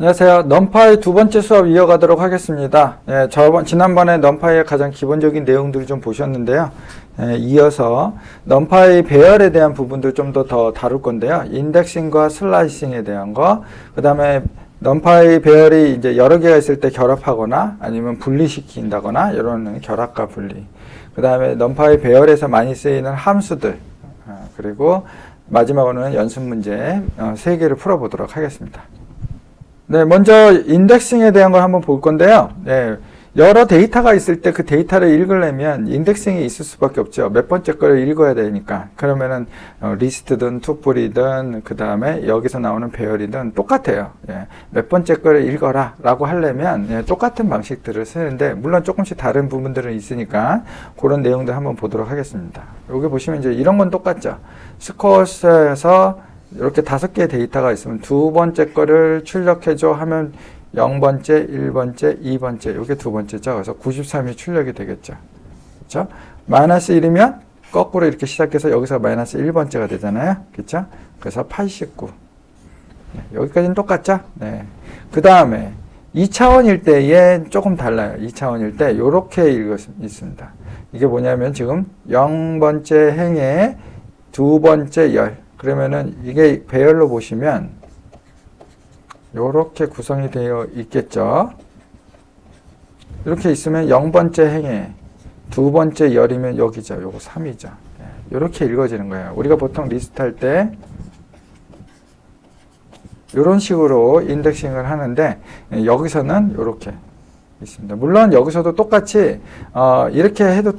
안녕하세요. 넘파이 두 번째 수업 이어가도록 하겠습니다. 지난번에 넘파이의 가장 기본적인 내용들을 좀 보셨는데요. 이어서 넘파이 배열에 대한 부분들 좀 더 다룰 건데요. 인덱싱과 슬라이싱에 대한 거, 그 다음에 넘파이 배열이 이제 여러 개가 있을 때 결합하거나 아니면 분리시킨다거나 이런 결합과 분리. 그 다음에 넘파이 배열에서 많이 쓰이는 함수들, 그리고 마지막으로는 연습 문제 3개를 풀어보도록 하겠습니다. 네, 먼저 인덱싱에 대한 걸 한번 볼 건데요. 여러 데이터가 있을 때 그 데이터를 읽으려면 인덱싱이 있을 수밖에 없죠. 몇 번째 거를 읽어야 되니까. 그러면은 리스트든 투플이든 그 다음에 여기서 나오는 배열이든 똑같아요. 몇 번째 거를 읽어라 라고 하려면 똑같은 방식들을 쓰는데, 물론 조금씩 다른 부분들은 있으니까 그런 내용들 한번 보도록 하겠습니다. 여기 보시면 이제 이런 건 똑같죠. 스코어스에서 이렇게 5개의 데이터가 있으면 두 번째 거를 출력해줘 하면 0번째, 1번째, 2번째, 이게 두 번째죠. 그래서 93이 출력이 되겠죠. 그렇죠? 마이너스 1이면 거꾸로 이렇게 시작해서 여기서 마이너스 1번째가 되잖아요. 그렇죠? 그래서 89. 여기까지는 똑같죠? 네. 그 다음에 2차원일 때에 조금 달라요. 2차원일 때 이렇게 있습니다. 이게 뭐냐면 지금 0번째 행에 두 번째 열. 그러면은 이게 배열로 보시면 이렇게 구성이 되어 있겠죠. 이렇게 있으면 0번째 행에 두 번째 열이면 여기죠. 요거 3이죠. 이렇게 읽어지는 거예요. 우리가 보통 리스트 할 때 이런 식으로 인덱싱을 하는데, 여기서는 이렇게 있습니다. 물론 여기서도 똑같이 이렇게 해도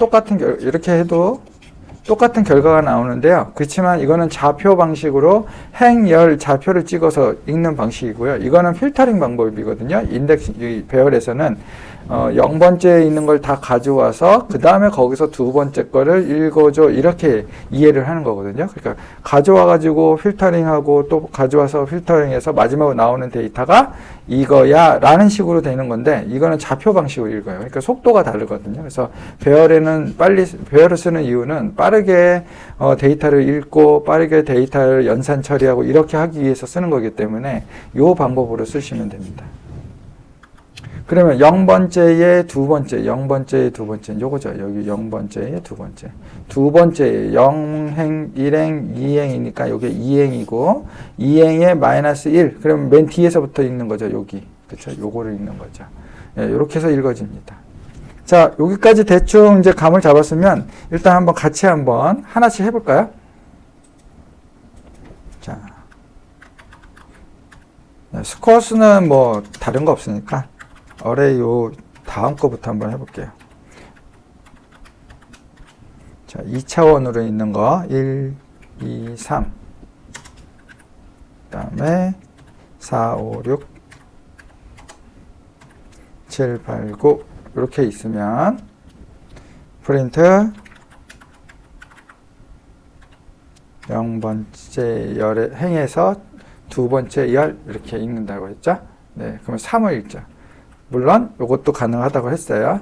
똑같은 결과가 나오는데요. 그렇지만 이거는 좌표 방식으로 행열 좌표를 찍어서 읽는 방식이고요. 이거는 필터링 방법이거든요. 인덱스 배열에서는 0번째에 있는 걸 다 가져와서 그 다음에 거기서 두 번째 거를 읽어줘, 이렇게 이해를 하는 거거든요. 그러니까 가져와 가지고 필터링하고 또 가져와서 필터링해서 마지막으로 나오는 데이터가 이거야 라는 식으로 되는 건데, 이거는 좌표 방식으로 읽어요. 그러니까 속도가 다르거든요. 그래서 배열을 쓰는 이유는 빠르게 데이터를 읽고 빠르게 데이터를 연산 처리하고 이렇게 하기 위해서 쓰는 거기 때문에 이 방법으로 쓰시면 됩니다. 그러면 0번째에 두 번째, 0번째에 두 번째, 요거죠. 여기 0번째에 두 번째. 두 번째에 0행, 1행, 2행이니까 요게 2행이고, 2행에 마이너스 1. 그러면 맨 뒤에서부터 읽는 거죠. 여기. 그쵸? 요거를 읽는 거죠. 요렇게 해서 읽어집니다. 자, 여기까지 대충 이제 감을 잡았으면 일단 한번 같이 한번 하나씩 해볼까요? 자. 스코어스는 뭐 다른 거 없으니까 어레이 요 다음 거부터 한번 해볼게요. 자, 2차원으로 있는 거 1, 2, 3. 그 다음에 4, 5, 6, 7, 8, 9 이렇게 있으면 프린트 0번째 열에 행에서 두 번째 열 이렇게 읽는다고 했죠. 네, 그러면 3을 읽죠. 물론 이것도 가능하다고 했어요.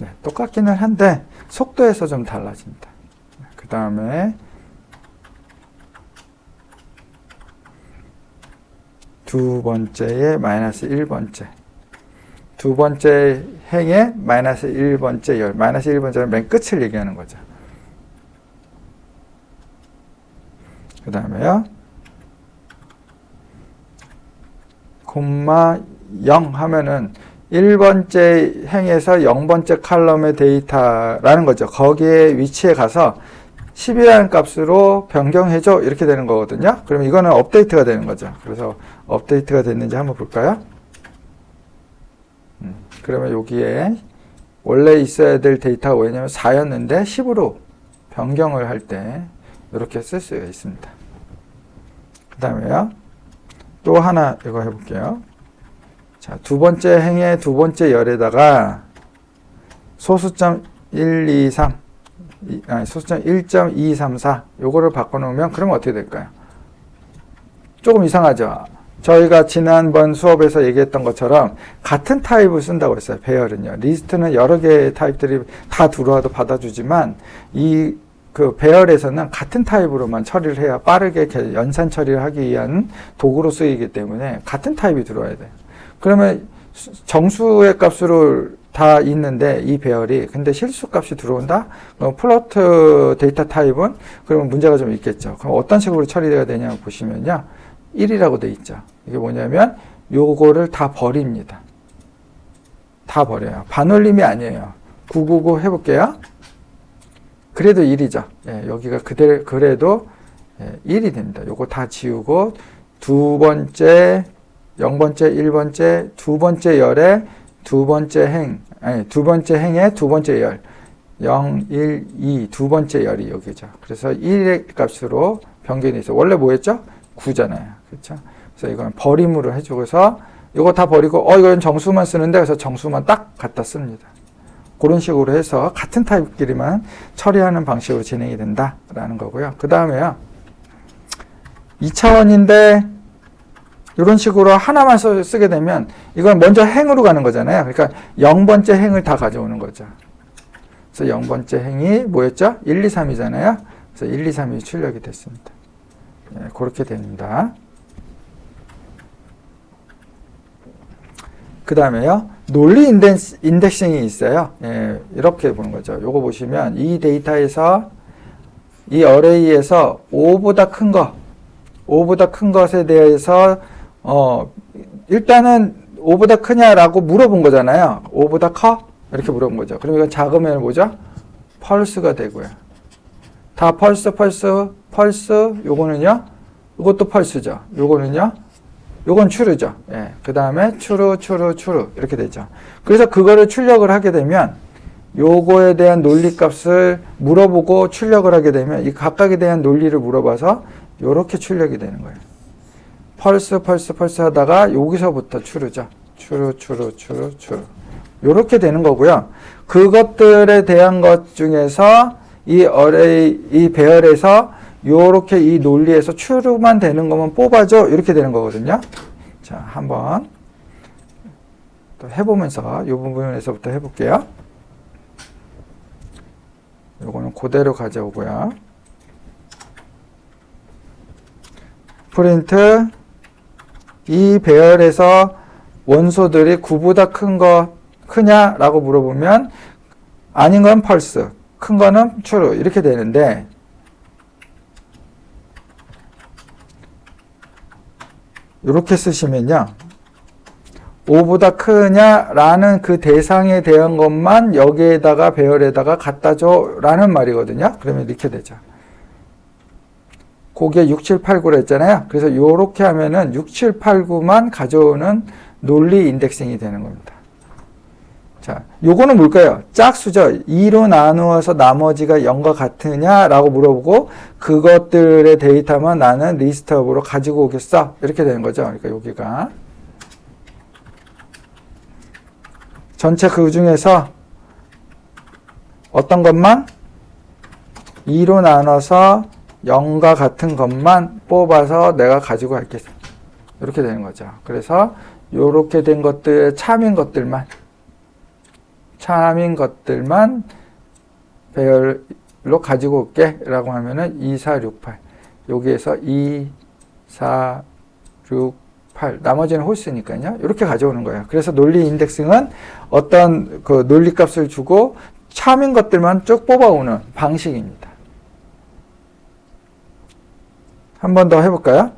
네, 똑같기는 한데 속도에서 좀 달라집니다. 그 다음에 두 번째에 마이너스 1번째. 두 번째 행에 마이너스 1번째 열. 마이너스 1번째는 맨 끝을 얘기하는 거죠. 그 다음에요. 콤마 0 하면은 1번째 행에서 0번째 칼럼의 데이터라는 거죠. 거기에 위치에 가서 10이라는 값으로 변경해줘 이렇게 되는 거거든요. 그러면 이거는 업데이트가 되는 거죠. 그래서 업데이트가 됐는지 한번 볼까요? 그러면 여기에 원래 있어야 될 데이터가 뭐냐면 4였는데 10으로 변경을 할 때 이렇게 쓸 수가 있습니다. 그 다음에요. 또 하나 이거 해볼게요. 자, 두 번째 행의 두 번째 열에다가 소수점 1, 2, 3, 소수점 1.234 요거를 바꿔놓으면 그러면 어떻게 될까요? 조금 이상하죠? 저희가 지난번 수업에서 얘기했던 것처럼 같은 타입을 쓴다고 했어요. 배열은요. 리스트는 여러 개의 타입들이 다 들어와도 받아주지만 그 배열에서는 같은 타입으로만 처리를 해야 빠르게 연산 처리를 하기 위한 도구로 쓰이기 때문에 같은 타입이 들어와야 돼요. 그러면 정수의 값으로 다 있는데 이 배열이 근데 실수 값이 들어온다? 그럼 플로트 데이터 타입은 그러면 문제가 좀 있겠죠. 그럼 어떤 식으로 처리가 되냐 보시면요. 1이라고 돼 있죠. 이게 뭐냐면 요거를 다 버립니다. 다 버려요. 반올림이 아니에요. 999 해볼게요. 그래도 1이죠. 예, 여기가 그래도 1이 됩니다. 요거 다 지우고 두 번째 0번째 1번째 두 번째 열에 두 번째 행 두 번째 행의 두 번째 열 0, 1, 2 두 번째 열이 여기죠. 그래서 1의 값으로 변경이 있어요. 원래 뭐였죠? 9잖아요. 그렇죠? 그래서 이건 버림으로 해주고서 이거 다 버리고 이건 정수만 쓰는데 그래서 정수만 딱 갖다 씁니다. 그런 식으로 해서 같은 타입끼리만 처리하는 방식으로 진행이 된다라는 거고요. 그 다음에요. 2차원인데 이런 식으로 하나만 쓰게 되면 이건 먼저 행으로 가는 거잖아요. 그러니까 0번째 행을 다 가져오는 거죠. 그래서 0번째 행이 뭐였죠? 1, 2, 3이잖아요. 그래서 1, 2, 3이 출력이 됐습니다. 예, 그렇게 됩니다. 그 다음에요. 논리 인덱싱이 있어요. 예, 이렇게 보는 거죠. 요거 보시면 이 데이터에서 이 어레이에서 5보다 큰 거, 5보다 큰 것에 대해서 일단은 5보다 크냐라고 물어본 거잖아요. 5보다 커? 이렇게 물어본 거죠. 그럼 이건 작으면 뭐죠? 펄스가 되고요. 다 펄스, 요거는요? 이것도 펄스죠. 요거는요? 요건 추르죠. 예. 그 다음에 추르 이렇게 되죠. 그래서 그거를 출력을 하게 되면 요거에 대한 논리 값을 물어보고 출력을 하게 되면 이 각각에 대한 논리를 물어봐서 요렇게 출력이 되는 거예요. 펄스 하다가 여기서부터 추르죠. 추르. 요렇게 되는 거고요. 그것들에 대한 것 중에서 이 배열에서 요렇게 이 논리에서 추르만 되는 거면 뽑아줘. 이렇게 되는 거거든요. 자, 한번 또 해보면서 이 부분에서부터 해볼게요. 요거는 그대로 가져오고요. 프린트 이 배열에서 원소들이 9보다 크냐라고 물어보면 아닌 건 펄스, 큰 거는 true 이렇게 되는데 이렇게 쓰시면요. 5보다 크냐라는 그 대상에 대한 것만 여기에다가 배열에다가 갖다 줘라는 말이거든요. 그러면 이렇게 되죠. 그게 6, 7, 8, 9로 했잖아요. 그래서 요렇게 하면은 6, 7, 8, 9만 가져오는 논리 인덱싱이 되는 겁니다. 자, 요거는 뭘까요? 짝수죠. 2로 나누어서 나머지가 0과 같으냐라고 물어보고 그것들의 데이터만 나는 리스트업으로 가지고 오겠어. 이렇게 되는 거죠. 그러니까 여기가 전체 그 중에서 어떤 것만 2로 나눠서 0과 같은 것만 뽑아서 내가 가지고 갈겠어. 이렇게 되는 거죠. 그래서 이렇게 된 것들, 참인 것들만 배열로 가지고 올게 라고 하면은 2, 4, 6, 8 여기에서 2, 4, 6, 8 나머지는 홀수니까요. 이렇게 가져오는 거예요. 그래서 논리 인덱싱은 어떤 그 논리 값을 주고 참인 것들만 쭉 뽑아오는 방식입니다. 한 번 더 해볼까요?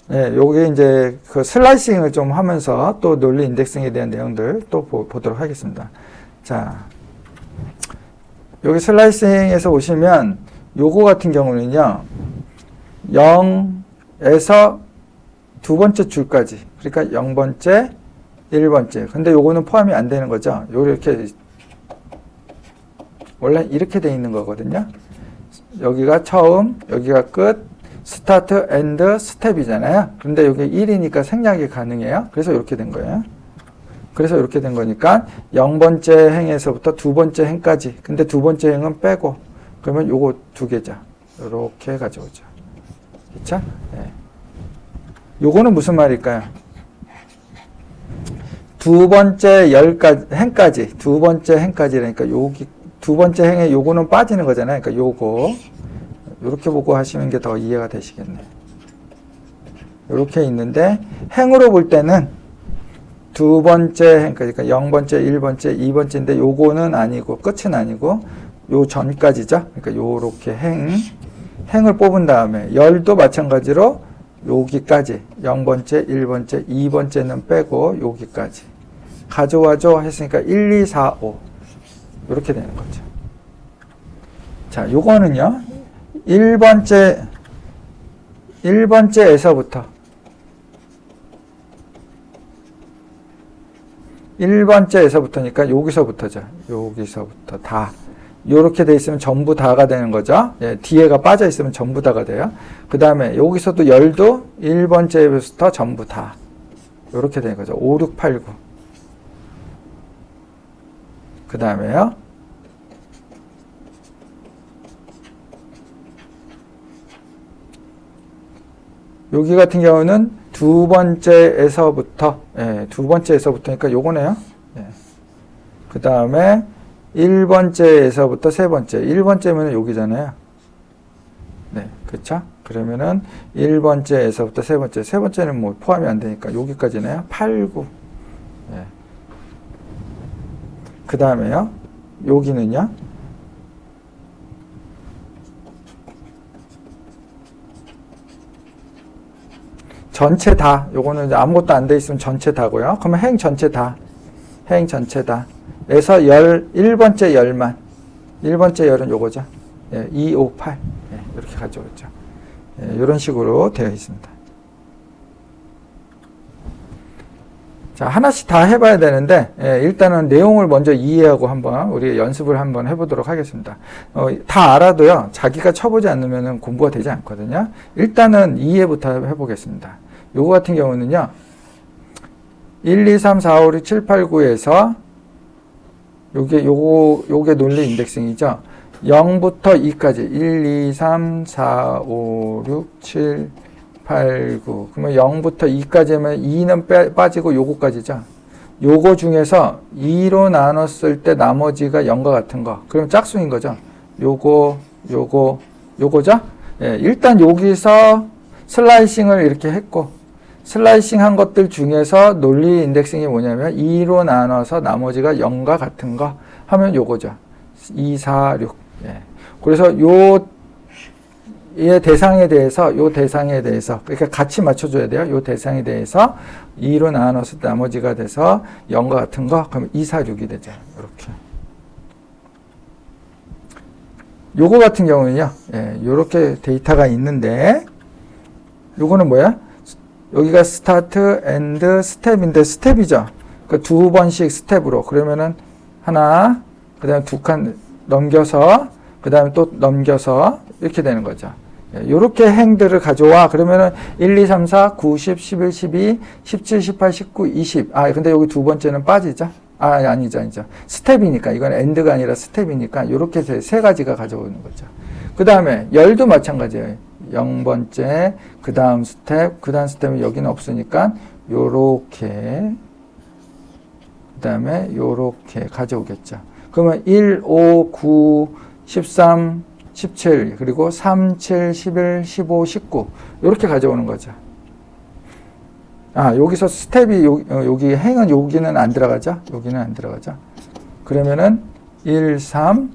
네, 요게 이제 그 슬라이싱을 좀 하면서 또 논리 인덱싱에 대한 내용들 또 보도록 하겠습니다. 자, 여기 슬라이싱에서 보시면 요거 같은 경우는요, 0에서 두 번째 줄까지, 그러니까 0번째, 1번째. 근데 요거는 포함이 안 되는 거죠. 요렇게, 원래 이렇게 돼 있는 거거든요. 여기가 처음, 여기가 끝, 스타트, 엔드, 스텝이잖아요. 그런데 여기 1이니까 생략이 가능해요. 그래서 이렇게 된 거예요. 그래서 이렇게 된 거니까 0번째 행에서부터 두 번째 행까지. 근데 두 번째 행은 빼고 그러면 요거 두 개죠. 이렇게 가져오죠. 그쵸? 네. 요거는 무슨 말일까요? 두 번째 행까지, 두 번째 행까지라니까 여기 두 번째 행에 요거는 빠지는 거잖아요. 그러니까 요거 요렇게 보고 하시는 게 더 이해가 되시겠네요. 요렇게 있는데 행으로 볼 때는 두 번째 행, 그러니까 0번째, 1번째, 2번째인데 요거는 아니고 끝은 아니고 요 전까지죠. 그러니까 요렇게 행을 뽑은 다음에 열도 마찬가지로 여기까지 0번째, 1번째, 2번째는 빼고 여기까지 가져와줘 했으니까 1, 2, 4, 5 이렇게 되는 거죠. 자, 요거는요 1번째에서부터 1번째에서부터니까 여기서부터죠. 여기서부터 다 요렇게 돼 있으면 전부 다가 되는 거죠. 예, 뒤에가 빠져 있으면 전부 다가 돼요. 그 다음에 여기서도 열도 1번째부터 전부 다 요렇게 되는 거죠. 5, 6, 8, 9 그 다음에요 여기 같은 경우는 두 번째에서부터 두 번째에서부터니까 요거네요. 그 다음에 1번째에서부터 세 번째. 1번째면 여기잖아요. 네, 그쵸? 그러면은 1번째에서부터 세 번째. 세 번째는 뭐 포함이 안 되니까 여기까지네요. 8, 9. 그 다음에요. 여기는요. 전체 다. 요거는 아무것도 안 돼 있으면 전체 다고요. 그러면 행 전체 다. 행 전체 다. 에서 1번째 열만. 1번째 열은 요거죠. 2, 5, 8. 이렇게 가져오죠. 이런 식으로 되어 있습니다. 자, 하나씩 다 해봐야 되는데, 일단은 내용을 먼저 이해하고 한번 우리 연습을 한번 해보도록 하겠습니다. 다 알아도요, 자기가 쳐보지 않으면 공부가 되지 않거든요. 일단은 이해부터 해보겠습니다. 요거 같은 경우는요, 1, 2, 3, 4, 5, 6, 7, 8, 9에서 요게 논리 인덱싱이죠. 0부터 2까지 1, 2, 3, 4, 5, 6, 7, 8, 9 그러면 0부터 2까지 하면 2는 빠지고 요거까지죠. 요거 중에서 2로 나눴을 때 나머지가 0과 같은 거 그러면 짝수인 거죠. 요거죠. 일단 여기서 슬라이싱을 이렇게 했고 슬라이싱 한 것들 중에서 논리 인덱싱이 뭐냐면 2로 나눠서 나머지가 0과 같은 거 하면 요거죠. 2, 4, 6. 그래서 이 대상에 대해서 그러니까 같이 맞춰줘야 돼요. 요 대상에 대해서 2로 나눠서 나머지가 돼서 0과 같은 거 그러면 2, 4, 6이 되죠. 이렇게. 요거 같은 경우는요. 요렇게 데이터가 있는데 요거는 뭐야? 여기가 스타트, 엔드, 스텝인데 스텝이죠. 그 두 번씩 스텝으로 그러면은 하나, 그 다음에 두 칸 넘겨서 그 다음에 또 넘겨서 이렇게 되는 거죠. 요렇게 행들을 가져와. 그러면은 1, 2, 3, 4, 9, 10, 11, 12, 17, 18, 19, 20. 근데 여기 두 번째는 빠지죠? 아니죠. 스텝이니까. 이건 엔드가 아니라 스텝이니까 요렇게 세 가지가 가져오는 거죠. 그 다음에 열도 마찬가지예요. 0번째, 그 다음 스텝은 여기는 없으니까 요렇게 그 다음에 요렇게 가져오겠죠. 그러면 1, 5, 9, 13, 17 그리고 3, 7, 11, 15, 19 이렇게 가져오는 거죠. 여기서 스텝이 여기 행은 여기는 안 들어가죠. 그러면은 1, 3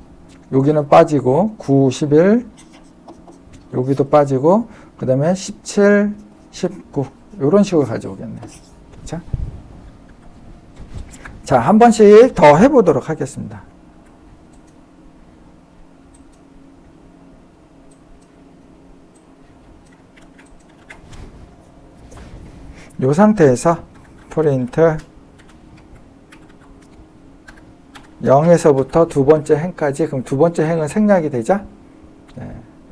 여기는 빠지고 9, 11 여기도 빠지고 그 다음에 17, 19 이런 식으로 가져오겠네. 그렇죠? 자, 한 번씩 더 해보도록 하겠습니다. 이 상태에서 프린트 0에서부터 두 번째 행까지 그럼 두 번째 행은 생략이 되죠?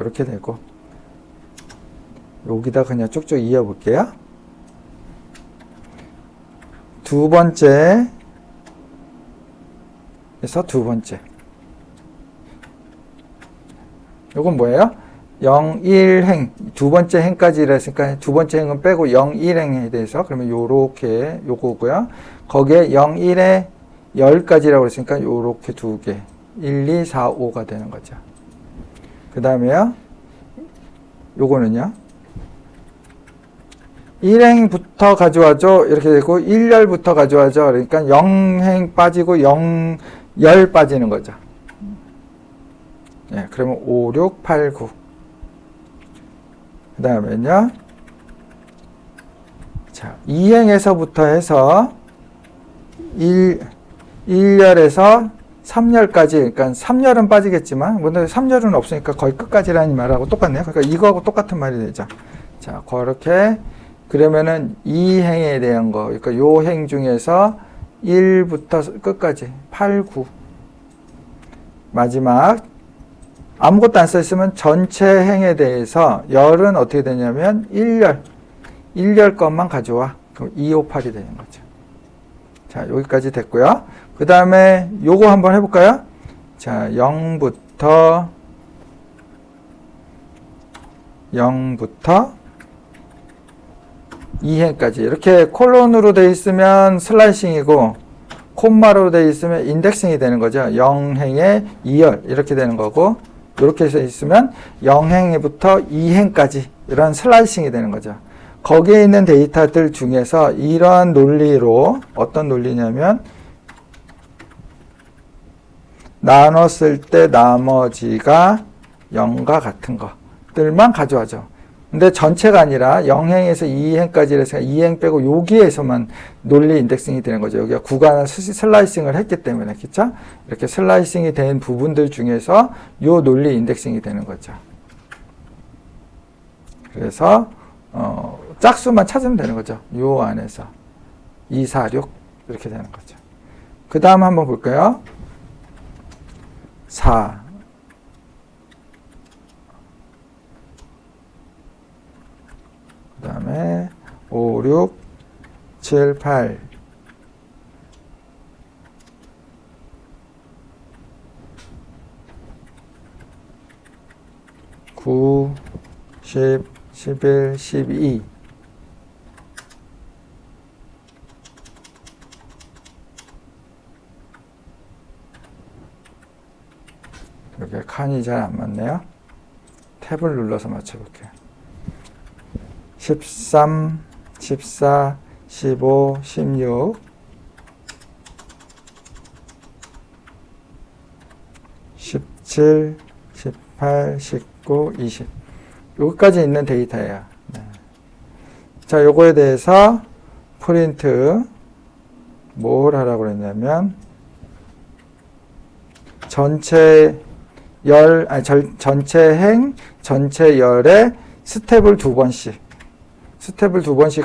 이렇게 되고 여기다 그냥 쭉쭉 이어볼게요. 두 번째에서 두 번째 요건 뭐예요? 0, 1행 두 번째 행까지라 했으니까 두 번째 행은 빼고 0, 1행에 대해서 그러면 요렇게 요거고요. 거기에 0, 1에 10까지라고 했으니까 요렇게 두 개 1, 2, 4, 5가 되는 거죠. 그 다음에요. 요거는요. 1행부터 가져와줘. 이렇게 되고 1열부터 가져와줘. 그러니까 0행 빠지고 0열 빠지는 거죠. 예, 그러면 5, 6, 8, 9. 그 다음에는요. 자, 2행에서부터 해서 1열에서 3열까지, 그러니까 3열은 빠지겠지만, 근데 3열은 없으니까 거의 끝까지라는 말하고 똑같네요. 그러니까 이거하고 똑같은 말이 되죠. 자, 그렇게, 그러면은 2행에 대한 거, 그러니까 요 행 중에서 1부터 끝까지, 8, 9. 마지막, 아무것도 안 써있으면 전체 행에 대해서 열은 어떻게 되냐면 1열 것만 가져와. 그럼 2, 5, 8이 되는 거죠. 자, 여기까지 됐고요. 그 다음에 요거 한번 해볼까요? 자, 0부터 2행까지 이렇게 콜론으로 돼 있으면 슬라이싱이고 콤마로 돼 있으면 인덱싱이 되는 거죠. 0행에 2열 이렇게 되는 거고 이렇게 해서 있으면 0행부터 2행까지 이런 슬라이싱이 되는 거죠. 거기에 있는 데이터들 중에서 이러한 논리로 어떤 논리냐면 나눴을 때 나머지가 0과 같은 것들만 가져와죠. 근데 전체가 아니라 0행에서 2행까지 해서 2행 빼고 여기에서만 논리 인덱싱이 되는 거죠. 여기가 구간을 슬라이싱을 했기 때문에, 그렇죠? 이렇게 슬라이싱이 된 부분들 중에서 요 논리 인덱싱이 되는 거죠. 그래서 짝수만 찾으면 되는 거죠. 요 안에서 2, 4, 6 이렇게 되는 거죠. 그 다음 한번 볼까요? 4 그 다음에 5, 6, 7, 8 9, 10, 11, 12 여기 칸이 잘 안 맞네요. 탭을 눌러서 맞춰볼게요. 13, 14, 15, 16 17, 18, 19, 20 여기까지 있는 데이터예요. 네. 자, 요거에 대해서 프린트 뭘 하라고 그랬냐면 전체 전체 행, 전체 열에 스텝을 2번씩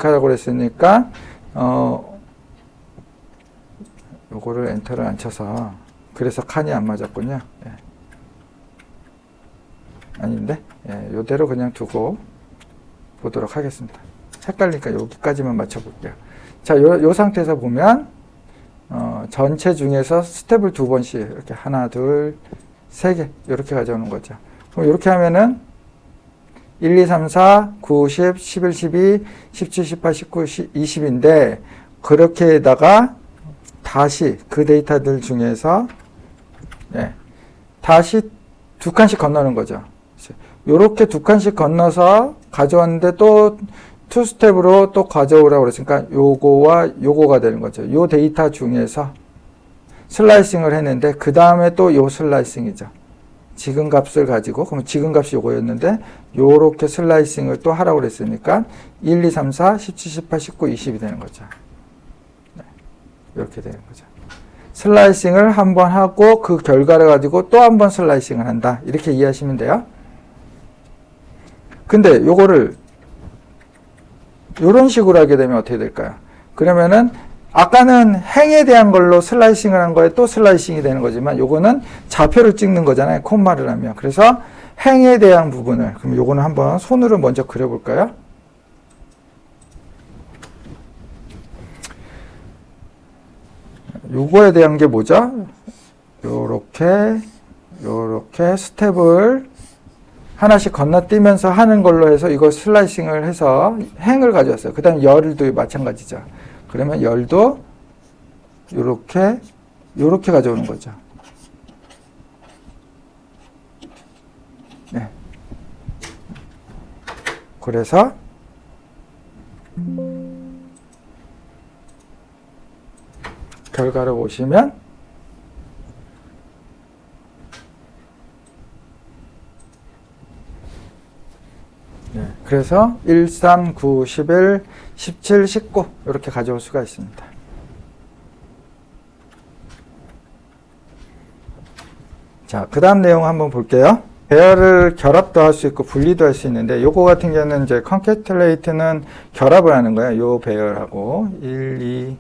하라고 그랬으니까 요거를 엔터를 안 쳐서 그래서 칸이 안 맞았군요. 예. 아닌데 예, 요대로 그냥 두고 보도록 하겠습니다. 헷갈리니까 여기까지만 맞춰볼게요. 자, 요 상태에서 보면 전체 중에서 스텝을 2번씩 이렇게 하나, 둘, 3개 이렇게 가져오는 거죠. 그럼 이렇게 하면은 1, 2, 3, 4, 9, 10, 11, 12, 17, 18, 19, 20인데 그렇게다가 다시 그 데이터들 중에서 예, 다시 2칸씩 건너는 거죠. 요렇게 2칸씩 건너서 가져왔는데 또 2스텝으로 또 가져오라고 그랬으니까 요거와 요거가 되는 거죠. 요 데이터 중에서 슬라이싱을 했는데 그 다음에 또 요 슬라이싱이죠. 지금 값을 가지고 그럼 지금 값이 요거였는데 요렇게 슬라이싱을 또 하라고 그랬으니까 1, 2, 3, 4, 17, 18, 19, 20이 되는 거죠. 네, 이렇게 되는 거죠. 슬라이싱을 한번 하고 그 결과를 가지고 또 한 번 슬라이싱을 한다. 이렇게 이해하시면 돼요. 근데 요거를 요런 식으로 하게 되면 어떻게 될까요? 그러면은 아까는 행에 대한 걸로 슬라이싱을 한 거에 또 슬라이싱이 되는 거지만 요거는 좌표를 찍는 거잖아요. 콤마를 하면. 그래서 행에 대한 부분을 그럼 요거는 한번 손으로 먼저 그려볼까요? 요거에 대한 게 뭐죠? 요렇게 스텝을 하나씩 건너뛰면서 하는 걸로 해서 이거 슬라이싱을 해서 행을 가져왔어요. 그 다음에 열도 마찬가지죠. 그러면 열도 요렇게 가져오는 거죠. 그래서 결과를 보시면 그래서 1, 3, 9, 11, 17, 19 이렇게 가져올 수가 있습니다. 자, 그 다음 내용 한번 볼게요. 배열을 결합도 할 수 있고 분리도 할 수 있는데 요거 같은 경우는 이제 concatenate는 결합을 하는 거예요. 요 배열하고 1, 2,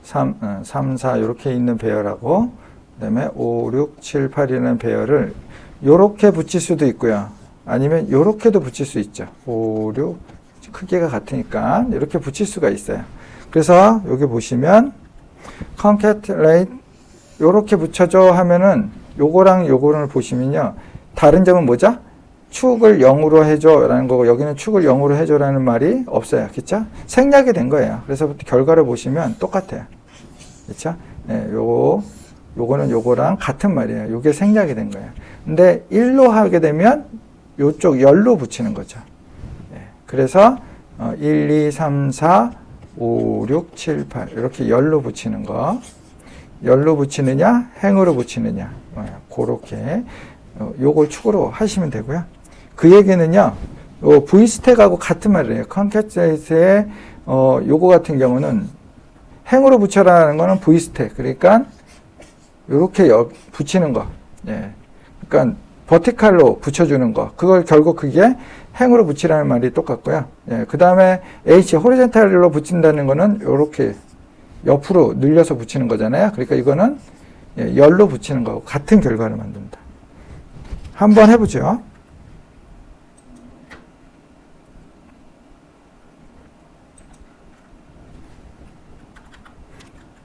3, 4 이렇게 있는 배열하고 그 다음에 5, 6, 7, 8이라는 배열을 요렇게 붙일 수도 있고요. 아니면 요렇게도 붙일 수 있죠. 5, 6 크기가 같으니까 이렇게 붙일 수가 있어요. 그래서 여기 보시면 concatenate 요렇게 붙여줘 하면은 요거랑 요거를 보시면요. 다른 점은 뭐죠? 축을 0으로 해줘 라는 거고 여기는 축을 0으로 해줘 라는 말이 없어요. 그쵸? 생략이 된 거예요. 그래서 결과를 보시면 똑같아요. 그쵸? 네, 요거는 요거랑 같은 말이에요. 요게 생략이 된 거예요. 근데 1로 하게 되면 요쪽 열로 붙이는 거죠. 네, 그래서 1, 2, 3, 4, 5, 6, 7, 8 이렇게 열로 붙이는 거. 열로 붙이느냐 행으로 붙이느냐 그렇게 요걸 축으로 하시면 되고요. 그 얘기는요. V스택하고 같은 말이에요. concatenate의 요거 같은 경우는 행으로 붙여라는 거는 V스택. 그러니까 요렇게 붙이는 거. 예. 그러니까 버티칼로 붙여주는 거. 그걸 결국 그게 행으로 붙이라는 말이 똑같고요. 예. 그 다음에 H 호리젠탈로 붙인다는 거는 요렇게 옆으로 늘려서 붙이는 거잖아요. 그러니까 이거는 열로 붙이는 거고 같은 결과를 만듭니다. 한번 해보죠.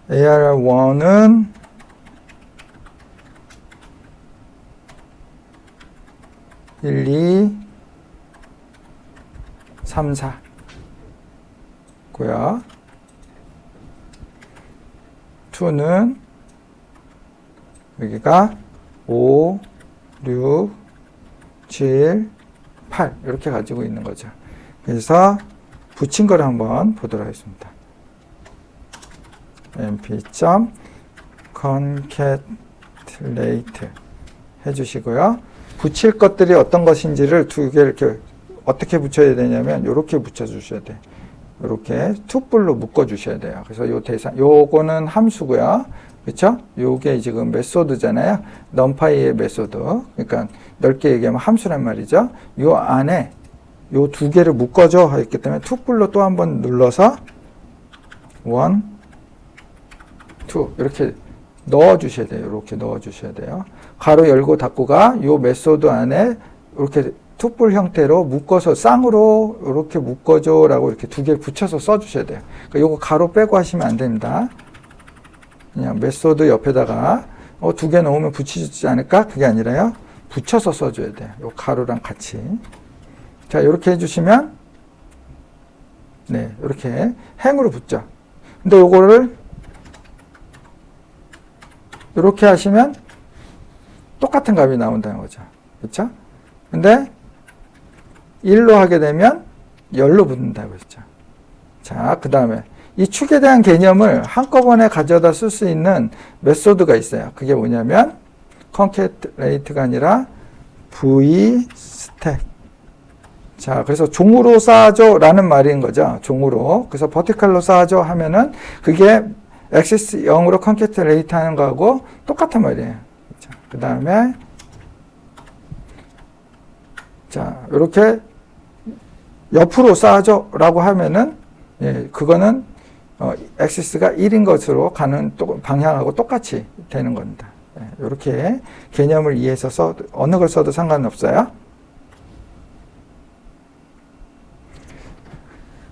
AR1은 1, 2, 3, 4 고요. 2는 여기가 5, 6, 7, 8 이렇게 가지고 있는 거죠. 그래서 붙인 거를 한번 보도록 하겠습니다. np.concatenate 해주시고요. 붙일 것들이 어떤 것인지를 두 개 이렇게 어떻게 붙여야 되냐면 이렇게 붙여주셔야 돼요. 이렇게 투뿔로 묶어주셔야 돼요. 그래서 요 대상, 요거는 함수고요. 그쵸? 요게 지금 메소드잖아요. numpy의 메소드. 그러니까 넓게 얘기하면 함수란 말이죠. 요 안에 요 두 개를 묶어줘 했기 때문에 투뿔로 또 한번 눌러서 1, 2 이렇게 넣어주셔야 돼요. 이렇게 넣어주셔야 돼요. 가로 열고 닫고가 요 메소드 안에 이렇게 투뿔 형태로 묶어서 쌍으로 이렇게 묶어줘 라고 이렇게 두 개 붙여서 써주셔야 돼요. 그러니까 요거 가로 빼고 하시면 안 됩니다. 그냥 메소드 옆에다가 두 개 넣으면 붙이지 않을까? 그게 아니라요. 붙여서 써줘야 돼요. 요 가로랑 같이. 자, 이렇게 해주시면 네, 이렇게 행으로 붙죠. 근데 요거를 이렇게 하시면 똑같은 값이 나온다는 거죠. 그렇죠? 근데 1로 하게 되면 열로 붙는다고 했죠. 자, 그 다음에 이 축에 대한 개념을 한꺼번에 가져다 쓸 수 있는 메소드가 있어요. 그게 뭐냐면 concatenate가 아니라 vstack. 자, 그래서 종으로 쌓아줘 라는 말인 거죠. 종으로. 그래서 버티칼로 쌓아줘 하면은 그게 axis 0으로 concatenate 하는 거하고 똑같은 말이에요. 그 다음에 자, 이렇게 옆으로 쌓아줘 라고 하면은 예, 그거는 axis가 1인 것으로 가는 방향하고 똑같이 되는 겁니다. 예, 이렇게 개념을 이해해서 어느 걸 써도 상관없어요.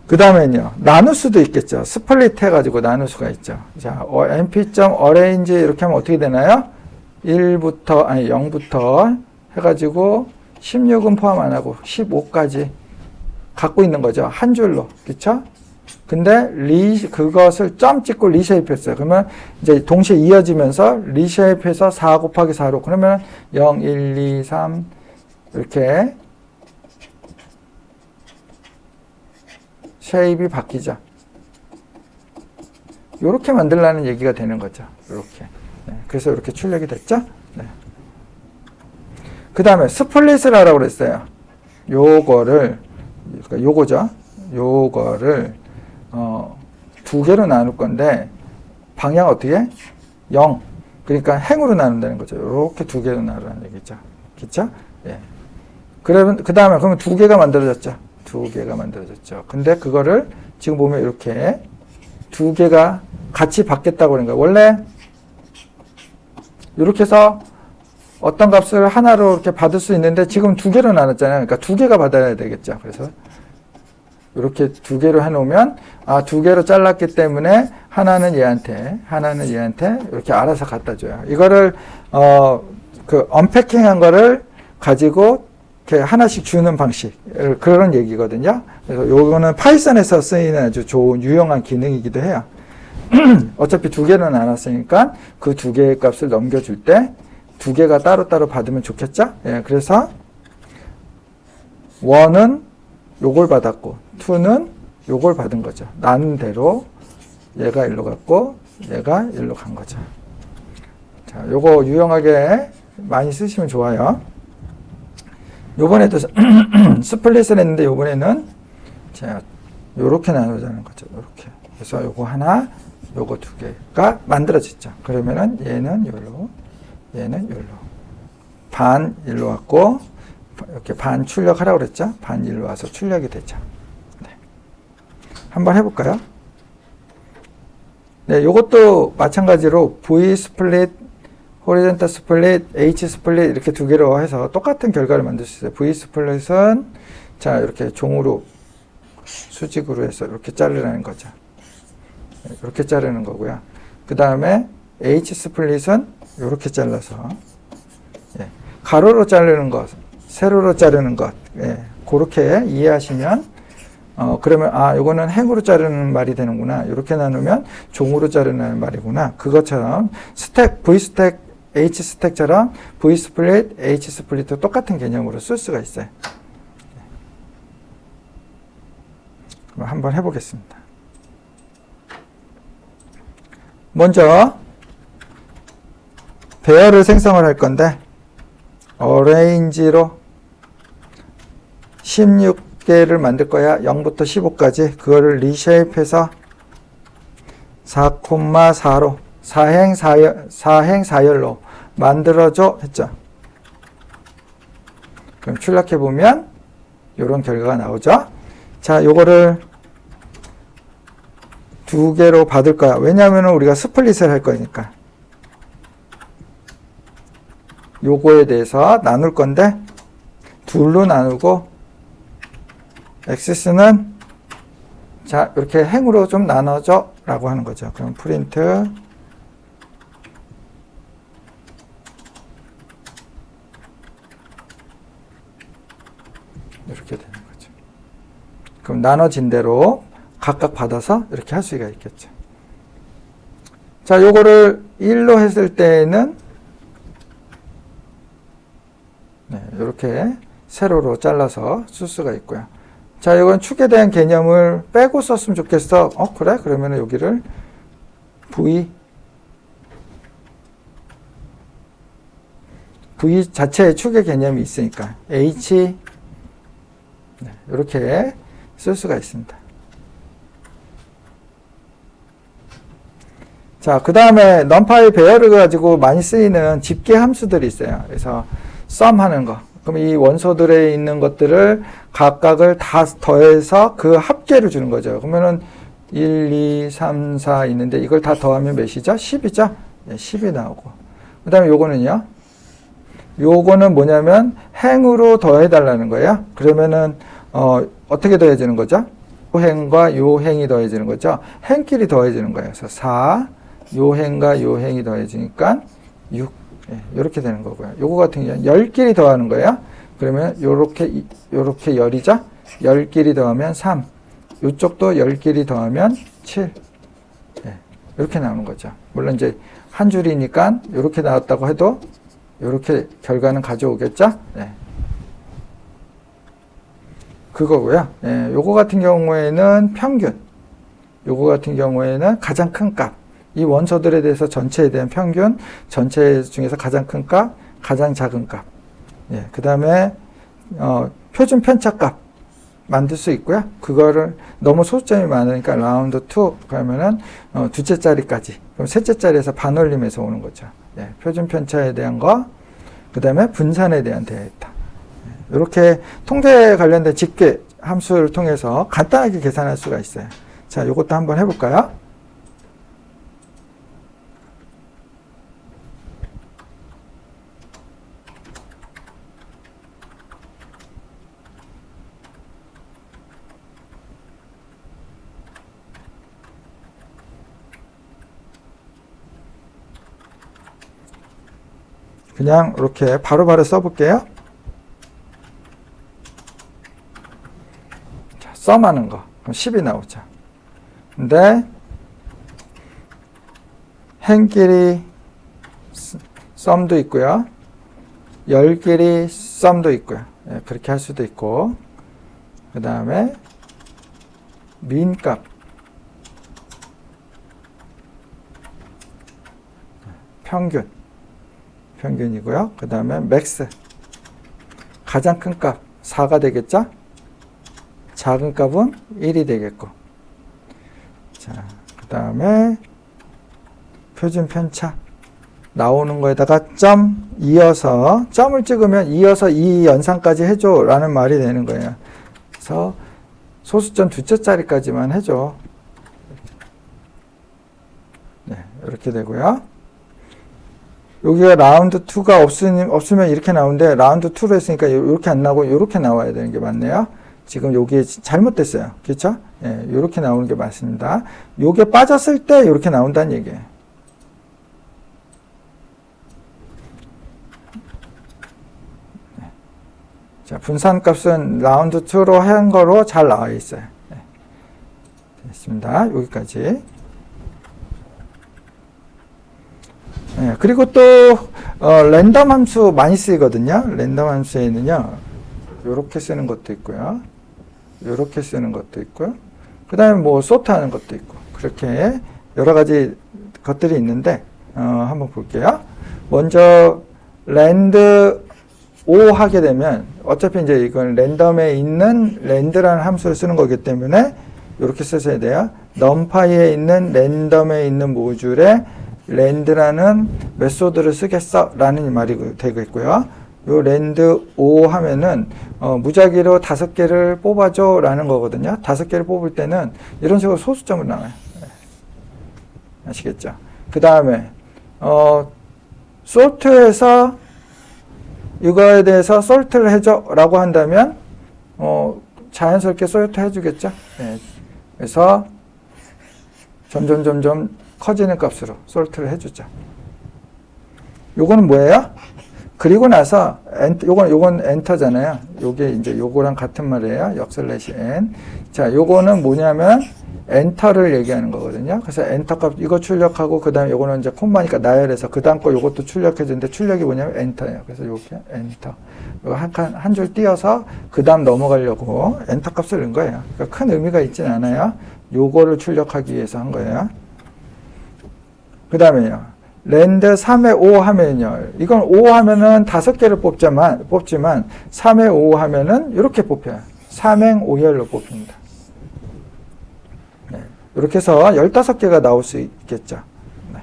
그 다음에는요, 나눌 수도 있겠죠. 스플릿 해가지고 나눌 수가 있죠. 자, np.arrange 이렇게 하면 어떻게 되나요? 0부터 해가지고 16은 포함 안 하고 15까지 갖고 있는 거죠. 한 줄로. 그쵸? 근데 그것을 점 찍고 리쉐이프 했어요. 그러면 이제 동시에 이어지면서 리쉐이프 해서 4 곱하기 4로. 그러면 0, 1, 2, 3 이렇게 쉐입이 바뀌죠. 요렇게 만들라는 얘기가 되는 거죠. 요렇게. 네, 그래서 이렇게 출력이 됐죠. 네. 그 다음에 스플릿을 하라고 그랬어요. 요거를, 그러니까 요거죠. 요거를, 두 개로 나눌 건데, 방향 어떻게? 0. 그러니까 행으로 나눈다는 거죠. 요렇게 두 개로 나누라는 얘기죠. 그쵸? 예. 그러면, 그 다음에, 그러면 두 개가 만들어졌죠. 두 개가 만들어졌죠. 근데 그거를 지금 보면 이렇게 두 개가 같이 받겠다고 그런 거예요. 원래, 이렇게 해서 어떤 값을 하나로 이렇게 받을 수 있는데 지금 두 개로 나눴잖아요. 그러니까 두 개가 받아야 되겠죠. 그래서 이렇게 두 개로 해놓으면 두 개로 잘랐기 때문에 하나는 얘한테 이렇게 알아서 갖다 줘요. 이거를 그 언패킹한 거를 가지고 이렇게 하나씩 주는 방식, 그런 얘기거든요. 그래서 요거는 파이썬에서 쓰이는 아주 좋은 유용한 기능이기도 해요. 어차피 두 개로 나눴으니까 그 두 개의 값을 넘겨줄 때 두 개가 따로따로 받으면 좋겠죠? 예, 그래서 1은 요걸 받았고 2는 요걸 받은 거죠. 나눈 대로 얘가 일로 갔고 얘가 일로 간 거죠. 자, 요거 유용하게 많이 쓰시면 좋아요. 요번에도 스플릿을 했는데 요번에는 자, 요렇게 나누자는 거죠. 요렇게. 그래서 요거 하나, 요거 두 개가 만들어졌죠. 그러면은 얘는 요로, 얘는 요로. 반 일로 왔고, 이렇게 반 출력하라고 그랬죠. 반 일로 와서 출력이 되죠. 네. 한번 해볼까요? 네, 요것도 마찬가지로 V 스플릿, 호리젠탈 스플릿, H 스플릿 이렇게 두 개로 해서 똑같은 결과를 만들 수 있어요. V 스플릿은 자, 이렇게 종으로 수직으로 해서 이렇게 자르라는 거죠. 이렇게 자르는 거고요. 그 다음에 H 스플릿은 이렇게 잘라서 가로로 자르는 것, 세로로 자르는 것, 그렇게 이해하시면 그러면 요거는 행으로 자르는 말이 되는구나. 이렇게 나누면 종으로 자르는 말이구나. 그것처럼 스택, V 스택, H 스택처럼 V 스플릿, H 스플릿도 똑같은 개념으로 쓸 수가 있어요. 그럼 한번 해보겠습니다. 먼저 배열을 생성을 할 건데 arrange로 16개를 만들 거야. 0부터 15까지. 그거를 리쉐입해서 4,4로 4행4열로 만들어줘 했죠. 그럼 출력해 보면 이런 결과가 나오죠. 자, 요거를 두 개로 받을 거야. 왜냐하면 우리가 스플릿을 할 거니까. 요거에 대해서 나눌 건데 둘로 나누고 액시스는 자, 이렇게 행으로 좀 나눠줘 라고 하는 거죠. 그럼 프린트 이렇게 되는 거죠. 그럼 나눠진 대로 각각 받아서 이렇게 할 수가 있겠죠. 자, 요거를 1로 했을 때는 이렇게 세로로 잘라서 쓸 수가 있고요. 자, 이건 축에 대한 개념을 빼고 썼으면 좋겠어. 그래? 그러면 여기를 V 자체에 축의 개념이 있으니까 H 이렇게 쓸 수가 있습니다. 자, 그 다음에 numPy 배열을 가지고 많이 쓰이는 집계 함수들이 있어요. 그래서 sum 하는 거. 그럼 이 원소들에 있는 것들을 각각을 다 더해서 그 합계를 주는 거죠. 그러면은 1, 2, 3, 4 있는데 이걸 다 더하면 몇이죠? 10이죠? 네, 10이 나오고. 그 다음에 요거는요. 요거는 뭐냐면 행으로 더해달라는 거예요. 그러면은 어떻게 더해지는 거죠? 요 행과 요 행이 더해지는 거죠. 행끼리 더해지는 거예요. 그래서 4, 요 행과 요 행이 더해지니까 6. 이렇게 되는 거고요. 요거 같은 경우는 10끼리 더하는 거예요. 그러면 요렇게 열이죠. 10끼리 더하면 3. 요쪽도 10끼리 더하면 7. 이렇게 나오는 거죠. 물론 이제 한 줄이니까 이렇게 나왔다고 해도 이렇게 결과는 가져오겠죠. 그거고요. 예, 요거 같은 경우에는 평균. 요거 같은 경우에는 가장 큰 값. 이 원소들에 대해서 전체에 대한 평균, 전체 중에서 가장 큰 값, 가장 작은 값. 예, 그 다음에 표준 편차값 만들 수 있고요. 그거를 너무 소수점이 많으니까 라운드 2 그러면은 두째 자리까지. 그럼 셋째 자리에서 반올림에서 오는 거죠. 예, 표준 편차에 대한 거, 그 다음에 분산에 대한 데이터. 이렇게 통계에 관련된 집계 함수를 통해서 간단하게 계산할 수가 있어요. 자, 이것도 한번 해볼까요? 그냥 이렇게 바로바로 써볼게요. 자, 썸하는 거. 그럼 10이 나오죠. 근데 행끼리 썸도 있고요. 열끼리 썸도 있고요. 예, 그렇게 할 수도 있고, 그 다음에 민값, 평균이고요. 그 다음에 맥스, 가장 큰 값 4가 되겠죠? 작은 값은 1이 되겠고, 자, 그 다음에 표준 편차 나오는 거에다가 점 이어서, 점을 찍으면 이어서 이 연산까지 해줘 라는 말이 되는 거예요. 그래서 소수점 두째 자리까지만 해줘. 네, 이렇게 되고요. 여기가 라운드 2가 없으면 이렇게 나오는데, 라운드 2로 했으니까 이렇게 안 나오고 이렇게 나와야 되는 게 맞네요. 지금 여기에 잘못됐어요. 그렇죠? 예, 이렇게 나오는 게 맞습니다. 요게 빠졌을 때 이렇게 나온다는 얘기예요. 네. 자, 분산값은 라운드 2로 한 거로 잘 나와 있어요. 네. 됐습니다. 여기까지. 네, 그리고 또 랜덤 함수 많이 쓰이거든요. 랜덤 함수에는요, 요렇게 쓰는 것도 있고요, 요렇게 쓰는 것도 있고요, 그 다음에 뭐 소트 하는 것도 있고, 그렇게 여러 가지 것들이 있는데 한번 볼게요. 먼저 랜드 5 하게 되면 어차피 이제 이건 랜덤에 있는 랜드라는 함수를 쓰는 거기 때문에 요렇게 쓰셔야 돼요. 넘파이에 있는 랜덤에 있는 모듈에 랜드라는 메소드를 쓰겠어 라는 말이 되겠고요. 요 랜드 5 하면은 무작위로 5개를 뽑아줘 라는 거거든요. 5개를 뽑을 때는 이런 식으로 소수점으로 나와요. 아시겠죠? 그 다음에 솔트에서 이거에 대해서 솔트를 해줘 라고 한다면 자연스럽게 솔트 해주겠죠. 네. 그래서 점점 커지는 값으로 솔트를 해주죠. 요거는 뭐예요? 그리고 나서 요건 엔터잖아요. 요게 이제 요거랑 같은 말이에요. 역슬래시 n. 자, 요거는 뭐냐면 엔터를 얘기하는 거거든요. 그래서 엔터 값 이거 출력하고, 그 다음에 요거는 이제 콤마니까 나열해서 그 다음 거 요것도 출력해 주는데, 출력이 뭐냐면 엔터예요. 그래서 요게 엔터. 요거 한 줄 띄어서 그 다음 넘어가려고 엔터 값을 넣은 거예요. 그러니까 큰 의미가 있진 않아요. 요거를 출력하기 위해서 한 거예요. 그 다음에요, 랜드 3에 5 하면요, 이건 5 하면은 5개를 뽑지만 3에 5 하면은 이렇게 뽑혀요. 3행 5열로 뽑힙니다. 네. 이렇게 해서 15개가 나올 수 있겠죠. 네.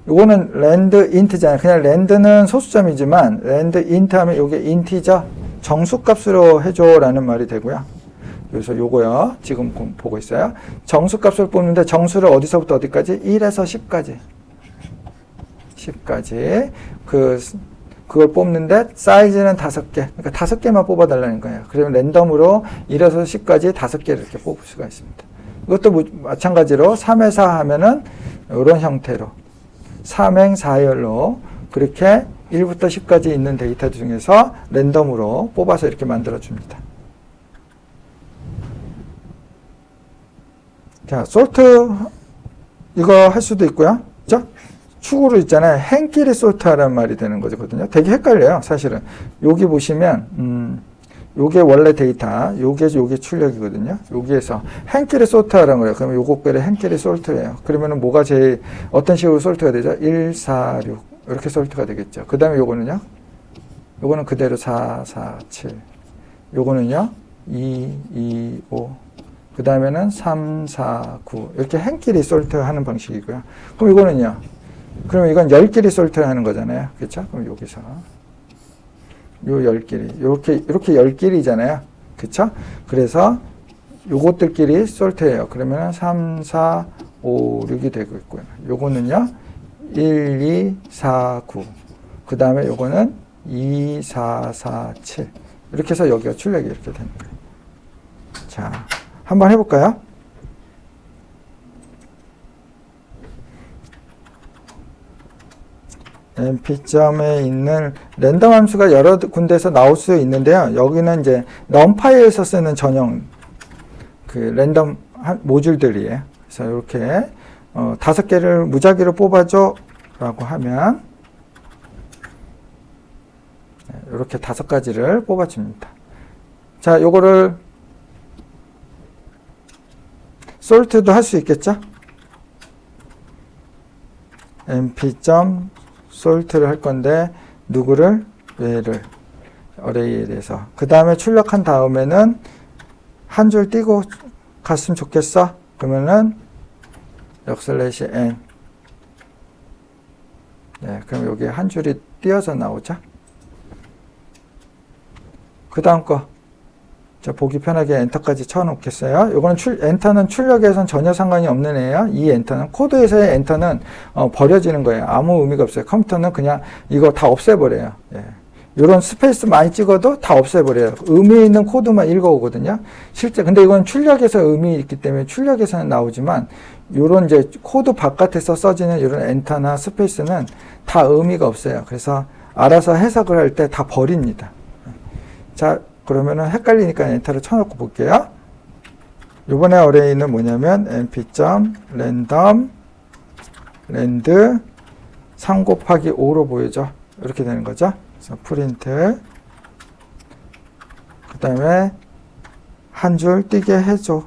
이거는 랜드 인트잖아요. 그냥 랜드는 소수점이지만 랜드 인트 하면 이게 인티저, 정수값으로 해줘 라는 말이 되고요. 그래서 요거요, 지금 보고 있어요. 정수값을 뽑는데 정수를 어디서부터 어디까지? 1에서 10까지. 10까지. 그걸 뽑는데 사이즈는 5개. 그러니까 5개만 뽑아달라는 거예요. 그러면 랜덤으로 1에서 10까지 5개를 이렇게 뽑을 수가 있습니다. 이것도 마찬가지로 3에 4 하면은 이런 형태로 3행 4열로 그렇게 1부터 10까지 있는 데이터 중에서 랜덤으로 뽑아서 이렇게 만들어 줍니다. 자, 솔트 이거 할 수도 있고요. 그죠? 축으로 있잖아요. 행끼리 솔트 하라는 말이 되는 거거든요. 되게 헷갈려요, 사실은. 여기 보시면 요게 원래 데이터, 요게 출력이거든요. 여기에서 행끼리 솔트하라는 거예요. 그러면 요것끼리 행끼리 솔트예요. 그러면은 뭐가 제일 어떤 식으로 솔트가 되죠? 1, 4, 6 이렇게 솔트가 되겠죠. 그 다음에 요거는요. 요거는 그대로 4, 4, 7. 요거는요. 2, 2, 5. 그 다음에는 3, 4, 9. 이렇게 행끼리 솔트하는 방식이고요. 그럼 이거는요. 그러면 이건 10끼리 솔트하는 거잖아요. 그렇죠? 그럼 여기서 요 10끼리. 이렇게 10끼리잖아요. 그쵸? 그래서 요것들끼리 솔트해요. 그러면 3, 4, 5, 6이 되고 있고요. 요거는요. 1, 2, 4, 9. 그 다음에 요거는 2, 4, 4, 7. 이렇게 해서 여기가 출력이 이렇게 되는 거예요. 자, 한번 해볼까요? np점에 있는 랜덤 함수가 여러 군데에서 나올 수 있는데요. 여기는 이제 numPy에서 쓰는 전용 그 랜덤 모듈들이에요. 그래서 이렇게 5개를 무작위로 뽑아줘 라고 하면 이렇게 5가지를 뽑아줍니다. 자, 요거를 솔트도 할 수 있겠죠? np.점 솔트를 할 건데 누구를? 얘를 어레이에 대해서 그 다음에 출력한 다음에는 한 줄 띄고 갔으면 좋겠어. 그러면은 \n 네, 그럼 여기 한 줄이 띄어서 나오죠. 그 다음 거 자, 보기 편하게 엔터까지 쳐놓겠어요. 이거는 엔터는 출력에선 전혀 상관이 없는 애예요. 이 엔터는 코드에서의 엔터는 버려지는 거예요. 아무 의미가 없어요. 컴퓨터는 그냥 이거 다 없애버려요. 예. 이런 스페이스 많이 찍어도 다 없애버려요. 의미 있는 코드만 읽어오거든요. 실제 근데 이건 출력에서 의미 있기 때문에 출력에서는 나오지만 이런 이제 코드 바깥에서 써지는 이런 엔터나 스페이스는 다 의미가 없어요. 그래서 알아서 해석을 할 때 다 버립니다. 자. 그러면은 헷갈리니까 엔터를 쳐놓고 볼게요. 이번에 어레이는 뭐냐면 np.random 랜드 3 곱하기 5로 보여져. 이렇게 되는 거죠. 그래서 프린트 그 다음에 한 줄 띄게 해줘.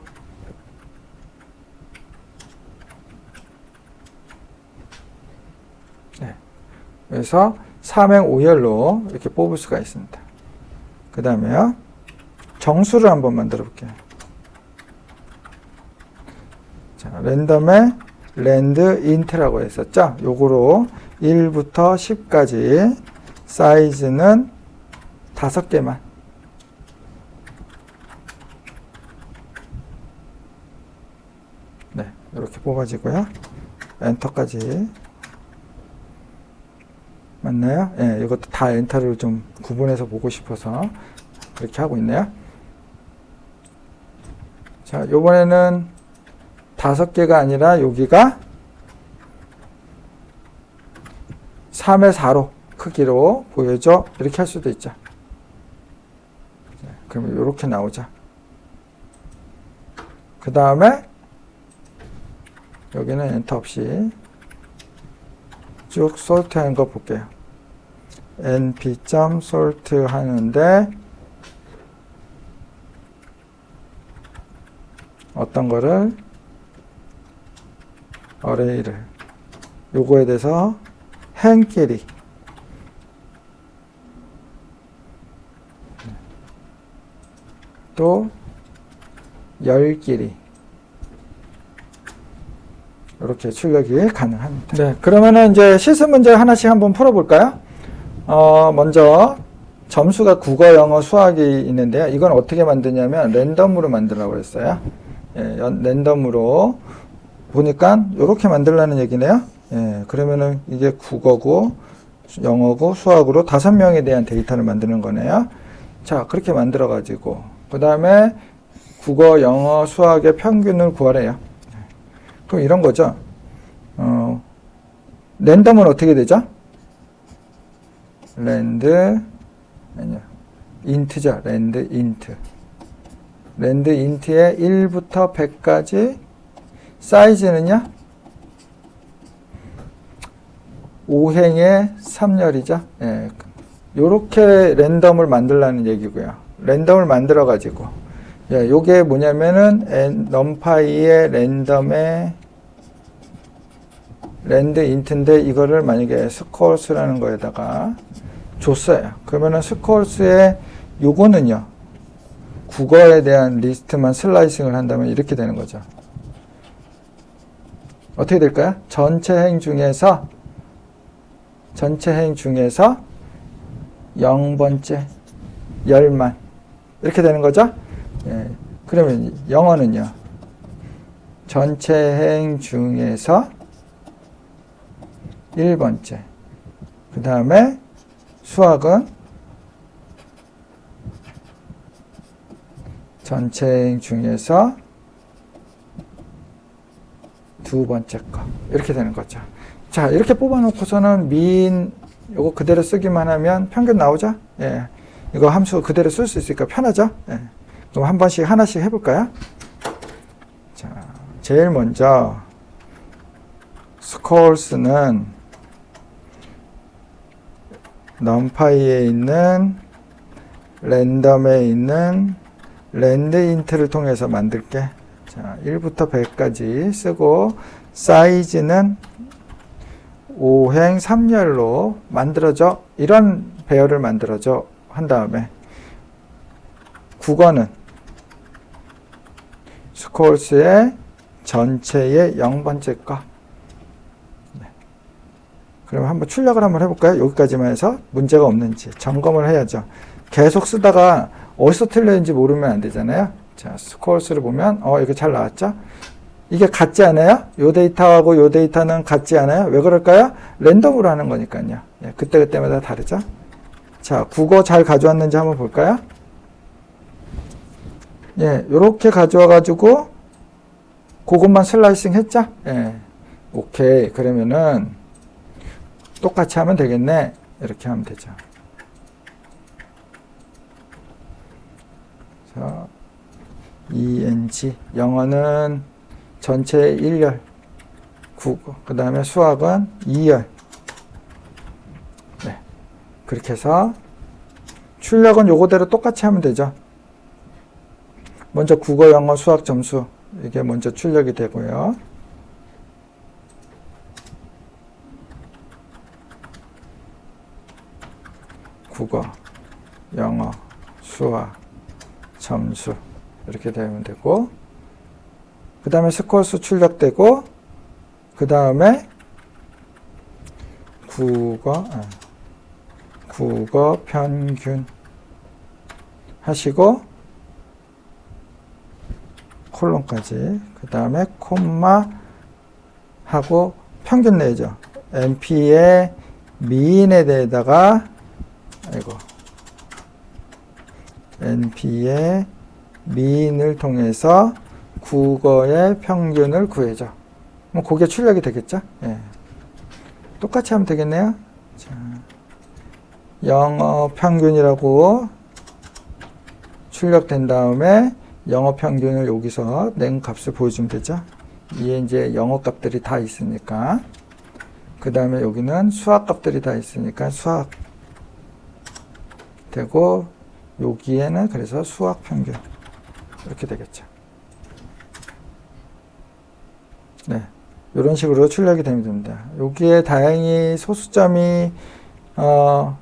네. 그래서 3행 5열로 이렇게 뽑을 수가 있습니다. 그 다음에요. 정수를 한번 만들어 볼게요. 자, 랜덤에 랜드 인트라고 했었죠. 요거로 1부터 10까지 사이즈는 5개만. 네, 이렇게 뽑아지고요. 엔터까지. 맞나요? 예, 이것도 다 엔터를 좀 구분해서 보고 싶어서 그렇게 하고 있네요. 자, 요번에는 5개가 아니라 여기가 3의 4로 크기로 보여줘. 이렇게 할 수도 있죠. 네, 그러면 이렇게 나오죠. 그 다음에 여기는 엔터 없이 쭉 솔트 하는 거 볼게요. np.sort 하는데 어떤 거를 어레이를 요거에 대해서 행끼리 또 10끼리 이렇게 출력이 가능합니다. 네, 그러면은 이제 실습 문제 하나씩 한번 풀어볼까요? 먼저 점수가 국어, 영어, 수학이 있는데요. 이건 어떻게 만드냐면 랜덤으로 만들라고 했어요. 예, 랜덤으로 보니까 이렇게 만들라는 얘기네요. 예, 그러면은 이게 국어고, 영어고, 수학으로 5명에 대한 데이터를 만드는 거네요. 자, 그렇게 만들어 가지고 그 다음에 국어, 영어, 수학의 평균을 구하래요. 그럼 이런 거죠. 랜덤은 어떻게 되죠? 랜드 인트죠. 랜드 인트. 랜드 인트의 1부터 100까지 사이즈는요? 5행의 3열이죠. 예. 요렇게 랜덤을 만들라는 얘기고요. 랜덤을 만들어 가지고, 예, 요게 뭐냐면은 numpy의 랜덤의 랜드 인트인데 이거를 만약에 스콜스라는 거에다가 줬어요. 그러면은 스콜스의 요거는요, 국어에 대한 리스트만 슬라이싱을 한다면 이렇게 되는 거죠. 어떻게 될까요? 전체 행 중에서 0번째 10만 이렇게 되는 거죠. 예, 그러면 영어는요, 전체 행 중에서 1번째, 그 다음에 수학은 전체 행 중에서 2번째 거 이렇게 되는 거죠. 자, 이렇게 뽑아놓고서는 민 요거 그대로 쓰기만 하면 평균 나오죠. 예, 이거 함수 그대로 쓸 수 있으니까 편하죠. 예. 그럼 한 번씩 하나씩 해볼까요? 자, 제일 먼저 스콜스는 numpy에 있는 랜덤에 있는 랜드 인트를 통해서 만들게. 자, 1부터 100까지 쓰고 사이즈는 5행 3열로 만들어져. 이런 배열을 만들어져 한 다음에 국어는 스콜스의 전체의 0번째 거. 네. 그럼 한번 출력을 한번 해볼까요? 여기까지만 해서 문제가 없는지 점검을 해야죠. 계속 쓰다가 어디서 틀렸는지 모르면 안 되잖아요. 자, 스콜스를 보면 이거 잘 나왔죠? 이게 같지 않아요? 요 데이터하고 요 데이터는 같지 않아요? 왜 그럴까요? 랜덤으로 하는 거니까요. 예, 그때그때마다 다르죠? 자, 국어 잘 가져왔는지 한번 볼까요? 예, 요렇게 가져와가지고 그것만 슬라이싱 했죠? 예, 오케이. 그러면은 똑같이 하면 되겠네. 이렇게 하면 되죠. 자, ENG 영어는 전체 1열, 국어, 그 다음에 수학은 2열. 네, 그렇게 해서 출력은 요거대로 똑같이 하면 되죠. 먼저 국어, 영어, 수학 점수 이게 먼저 출력이 되고요. 국어, 영어, 수학 점수 이렇게 되면 되고, 그 다음에 스콜스 출력되고, 그 다음에 국어 평균 하시고 콜론까지, 그 다음에 콤마 하고 평균 내죠. NP의 미인에 대해다가 NP의 미인을 통해서 국어의 평균을 구해줘. 뭐 그게 출력이 되겠죠? 예. 똑같이 하면 되겠네요. 자, 영어 평균이라고 출력된 다음에 영어 평균을 여기서 낸 값을 보여주면 되죠. 이게 이제 영어 값들이 다 있으니까. 그 다음에 여기는 수학 값들이 다 있으니까 수학 되고, 여기에는 그래서 수학 평균 이렇게 되겠죠. 네, 이런 식으로 출력이 되면 됩니다. 여기에 다행히 소수점이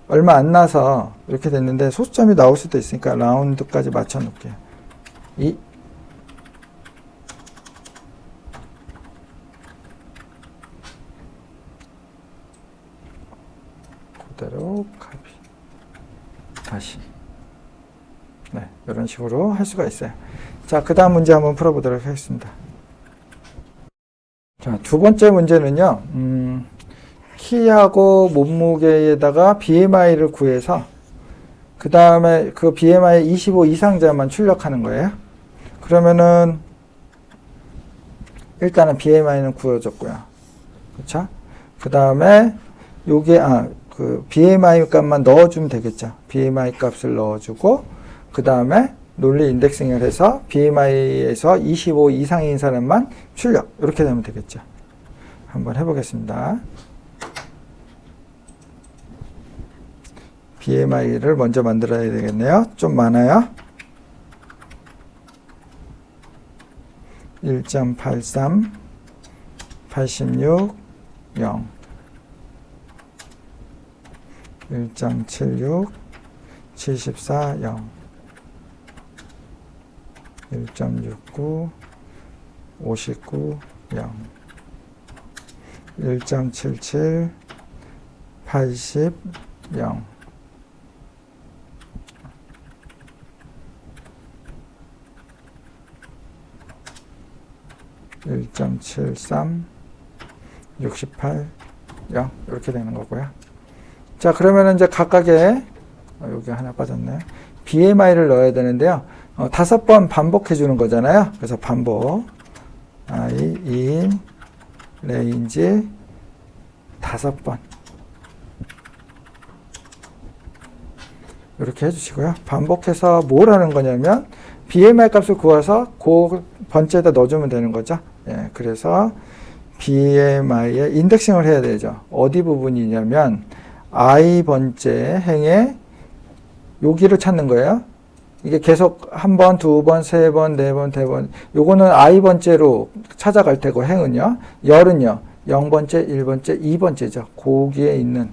얼마 안 나서 이렇게 됐는데, 소수점이 나올 수도 있으니까 라운드까지 맞춰 놓을게요. 그대로 카피 다시. 네, 이런 식으로 할 수가 있어요. 자, 그 다음 문제 한번 풀어보도록 하겠습니다. 자, 두 번째 문제는요, 키하고 몸무게에다가 BMI를 구해서 그 다음에 그 BMI 25 이상자만 출력하는 거예요. 그러면은 일단은 BMI는 구해줬고요. 그렇죠? 그 다음에 요게 그 BMI 값만 넣어주면 되겠죠. BMI 값을 넣어주고, 그 다음에 논리 인덱싱을 해서 BMI에서 25 이상인 사람만 출력, 이렇게 되면 되겠죠. 한번 해보겠습니다. BMI를 먼저 만들어야 되겠네요. 좀 많아요. 1.83, 86, 0, 1.76, 74, 0, 1.69, 59, 0, 1.77, 80, 0, 1.73, 68, 0 이렇게 되는 거고요. 자, 그러면 이제 각각의 여기 하나 빠졌네. BMI를 넣어야 되는데요. 5번 반복해 주는 거잖아요. 그래서 반복 I in 레인지 5번 이렇게 해주시고요. 반복해서 뭘 하는 거냐면 BMI 값을 구해서 그 번째에다 넣어주면 되는 거죠. 예, 그래서 BMI에 인덱싱을 해야 되죠. 어디 부분이냐면 I 번째 행에 여기를 찾는 거예요. 이게 계속 한 번, 두 번, 세 번, 네 번, 네 번. 요거는 I 번째로 찾아갈 테고 행은요. 열은요. 0번째, 1번째, 2번째죠. 거기에 있는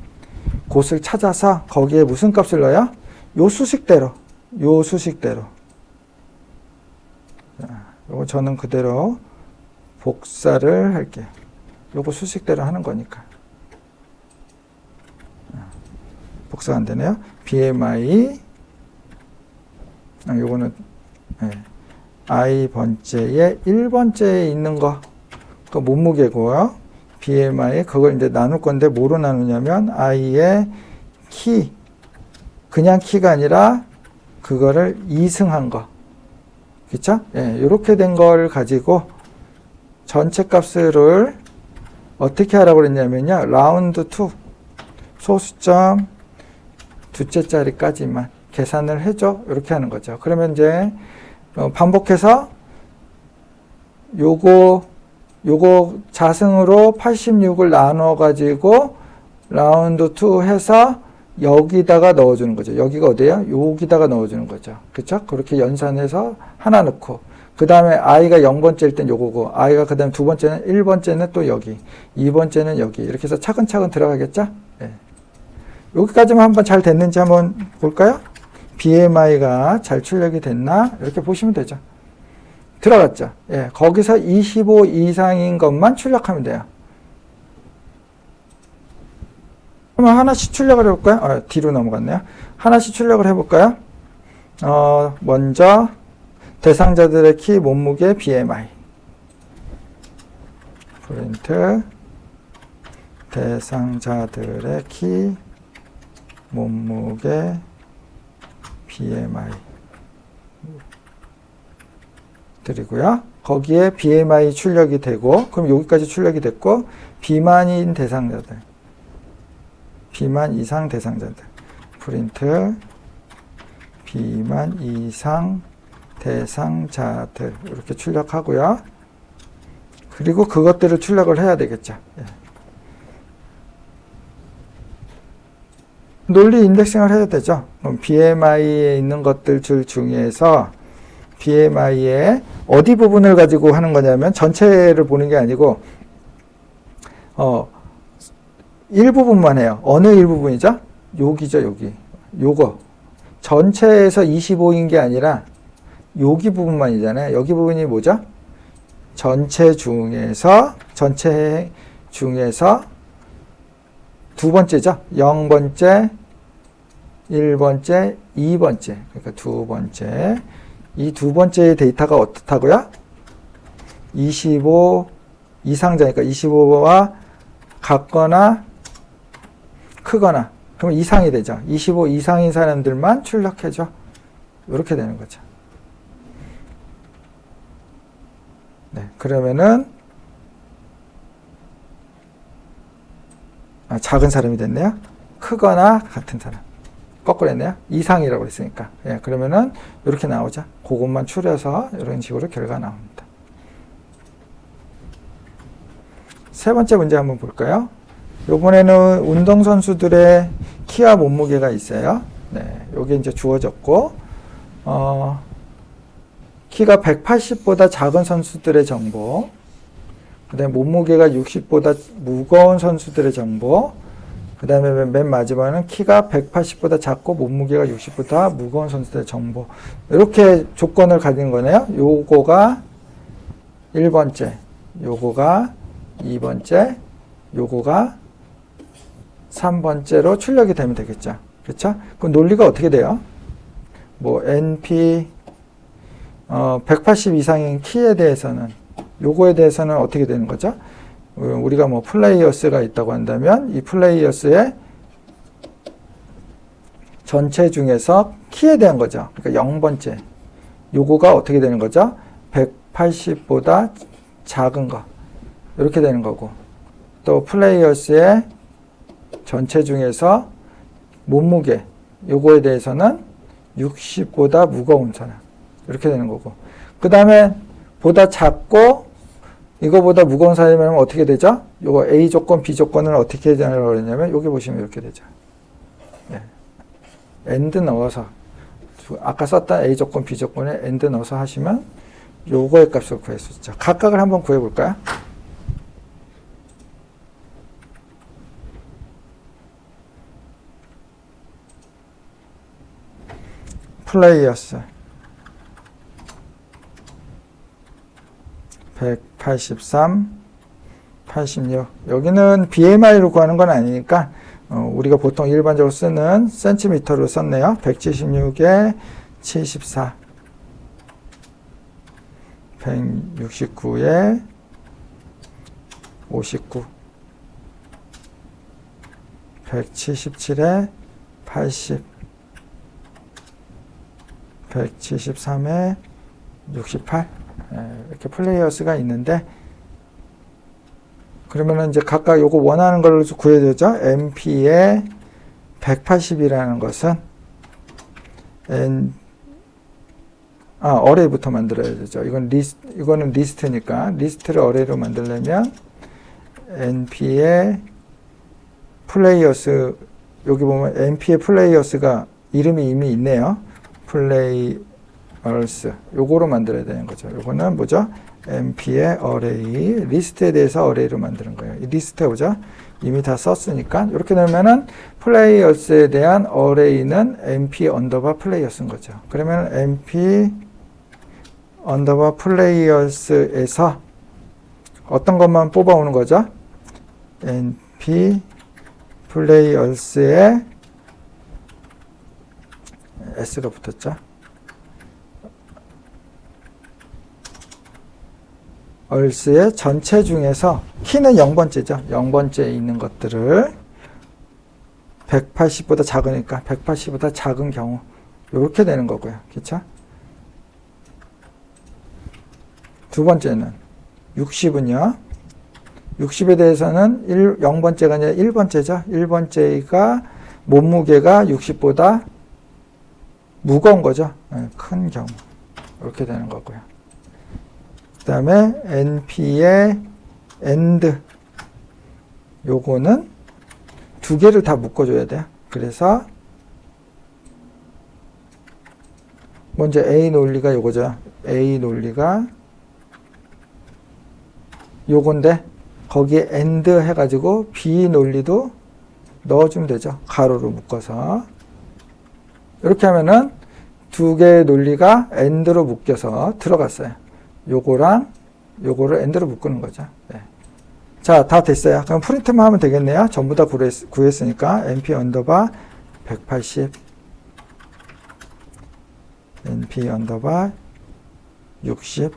곳을 찾아서 거기에 무슨 값을 넣어요? 요 수식대로. 요 수식대로. 자, 요거 저는 그대로 복사를 할게요. 요거 수식대로 하는 거니까. 복사가 안 되네요. BMI 요거는 I 번째에 1번째에 있는 거 그 몸무게고요. BMI 그걸 이제 나눌 건데 뭐로 나누냐면 I의 키 그냥 키가 아니라 그거를 이승한 거 그쵸? 예, 이렇게 된 걸 가지고 전체 값을 어떻게 하라고 그랬냐면요. 라운드 2 소수점 두째 자리까지만 계산을 해줘. 이렇게 하는 거죠. 그러면 이제 반복해서 요거 자승으로 86을 나눠 가지고 라운드 2 해서 여기다가 넣어주는 거죠. 여기가 어디예요? 여기다가 넣어주는 거죠. 그쵸? 그렇게 연산해서 하나 넣고 그 다음에 I가 0번째일 땐 요거고 I가 그 다음에 두 번째는 1번째는 또 여기 2번째는 여기 이렇게 해서 차근차근 들어가겠죠? 네. 여기까지만 한번 잘 됐는지 한번 볼까요? BMI가 잘 출력이 됐나? 이렇게 보시면 되죠. 들어갔죠? 예, 거기서 25 이상인 것만 출력하면 돼요. 그러면 하나씩 출력을 해볼까요? 뒤로 넘어갔네요. 하나씩 출력을 해볼까요? 먼저 대상자들의 키, 몸무게, BMI. 프린트 대상자들의 키, 몸무게, BMI 드리고요. 거기에 BMI 출력이 되고 그럼 여기까지 출력이 됐고 비만인 대상자들 비만 이상 대상자들 프린트 비만 이상 대상자들 이렇게 출력하고요. 그리고 그것들을 출력을 해야 되겠죠. 예. 논리 인덱싱을 해야 되죠. 그럼 BMI에 있는 것들 줄 중에서 BMI의 어디 부분을 가지고 하는 거냐면 전체를 보는 게 아니고 일부분만 해요. 어느 일부분이죠? 여기죠, 여기. 요거. 전체에서 25인 게 아니라 여기 부분만이잖아요. 여기 부분이 뭐죠? 전체 중에서 두 번째죠. 0번째, 1번째, 2번째. 그러니까 두 번째. 이 두 번째의 데이터가 어떻다고요? 25 이상자니까 25와 같거나 크거나 그럼 이상이 되죠. 25 이상인 사람들만 출력해줘. 이렇게 되는 거죠. 네, 그러면은 작은 사람이 됐네요. 크거나 같은 사람. 거꾸로 했네요. 이상이라고 했으니까. 예, 그러면은 이렇게 나오죠. 그것만 추려서 이런 식으로 결과가 나옵니다. 세 번째 문제 한번 볼까요? 이번에는 운동선수들의 키와 몸무게가 있어요. 네, 요게 이제 주어졌고, 키가 180보다 작은 선수들의 정보, 그 다음에 몸무게가 60보다 무거운 선수들의 정보, 그 다음에 맨 마지막은 키가 180보다 작고 몸무게가 60보다 무거운 선수들의 정보. 이렇게 조건을 가진 거네요. 요거가 1번째, 요거가 2번째, 요거가 3번째로 출력이 되면 되겠죠. 그렇죠? 그럼 논리가 어떻게 돼요? 뭐 NP 180 이상인 키에 대해서는, 요거에 대해서는 어떻게 되는 거죠? 우리가 뭐 플레이어스가 있다고 한다면 이 플레이어스의 전체 중에서 키에 대한 거죠. 그러니까 0번째. 요거가 어떻게 되는 거죠? 180보다 작은 거. 이렇게 되는 거고. 또 플레이어스의 전체 중에서 몸무게. 요거에 대해서는 60보다 무거운 사람. 이렇게 되는 거고. 그 다음에 보다 작고 이거보다 무거운 사람이면 어떻게 되죠? 요거 A 조건, B 조건을 어떻게 하냐고 그랬냐면 여기 보시면 이렇게 되죠. 네. AND 넣어서 아까 썼던 A 조건, B 조건에 AND 넣어서 하시면 요거의 값을 구할 수 있죠. 각각을 한번 구해 볼까요? 플레이어스 183, 86. 여기는 BMI로 구하는 건 아니니까 우리가 보통 일반적으로 쓰는 센티미터로 썼네요. 176에 74, 169에 59, 177에 80, 173에 68. 이렇게 플레이어스가 있는데, 그러면은 이제 각각 요거 원하는 걸 구해야 되죠. MP의 180이라는 것은 어레이부터 만들어야 되죠. 이거는 리스트니까 리스트를 어레이로 만들려면 NP의 플레이어스, 여기 보면 NP의 플레이어스가 이름이 이미 있네요. 플레이어스, 요거로 만들어야 되는 거죠. 요거는 뭐죠? NP의 어레이, 리스트에 대해서 어레이로 만드는 거예요. 이 리스트에 보죠? 이미 다 썼으니까 이렇게 되면은 플레이어스에 대한 어레이는 NP 언더바 플레이어스인 거죠. 그러면 NP 언더바 플레이어스에서 어떤 것만 뽑아오는 거죠? NP 플레이어스에 S가 붙었죠. 얼스의 전체 중에서 키는 0번째죠. 0번째에 있는 것들을 180보다 작으니까 180보다 작은 경우 이렇게 되는 거고요. 그렇죠? 두 번째는 60은요. 60에 대해서는 0번째가 아니라 1번째죠. 1번째가 몸무게가 60보다 무거운 거죠. 큰 경우 이렇게 되는 거고요. 그 다음에 NP의 AND, 요거는 두 개를 다 묶어줘야 돼요. 그래서 먼저 A 논리가 요거죠. A 논리가 요건데 거기에 AND 해가지고 B 논리도 넣어주면 되죠. 가로로 묶어서 이렇게 하면은 두 개의 논리가 AND로 묶여서 들어갔어요. 요거랑 요거를 AND로 묶는 거죠. 네. 자, 다 됐어요. 그럼 프린트만 하면 되겠네요. 전부 다 구했으니까 NP 언더바 180, NP 언더바 60,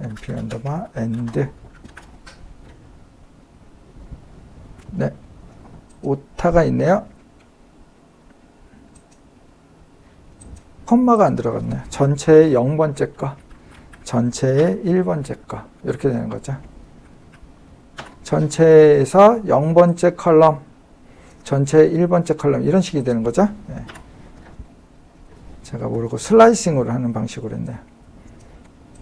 NP 언더바 AND. 네, 오타가 있네요. 콤마가 안 들어갔네요. 전체의 0번째 거, 전체의 1번째 거 이렇게 되는 거죠. 전체에서 0번째 컬럼, 전체의 1번째 컬럼 이런 식이 되는 거죠. 네. 제가 모르고 슬라이싱으로 하는 방식으로 했네요.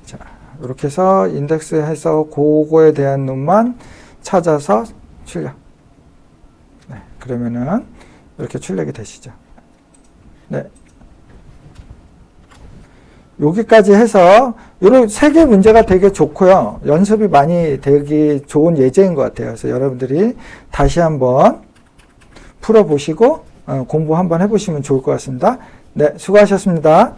자, 이렇게 해서 인덱스해서 그거에 대한 놈만 찾아서 출력. 그러면은 이렇게 출력이 되시죠. 네. 여기까지 해서 이런 3개 문제가 되게 좋고요. 연습이 많이 되기 좋은 예제인 것 같아요. 그래서 여러분들이 다시 한번 풀어보시고 공부 한번 해보시면 좋을 것 같습니다. 네, 수고하셨습니다.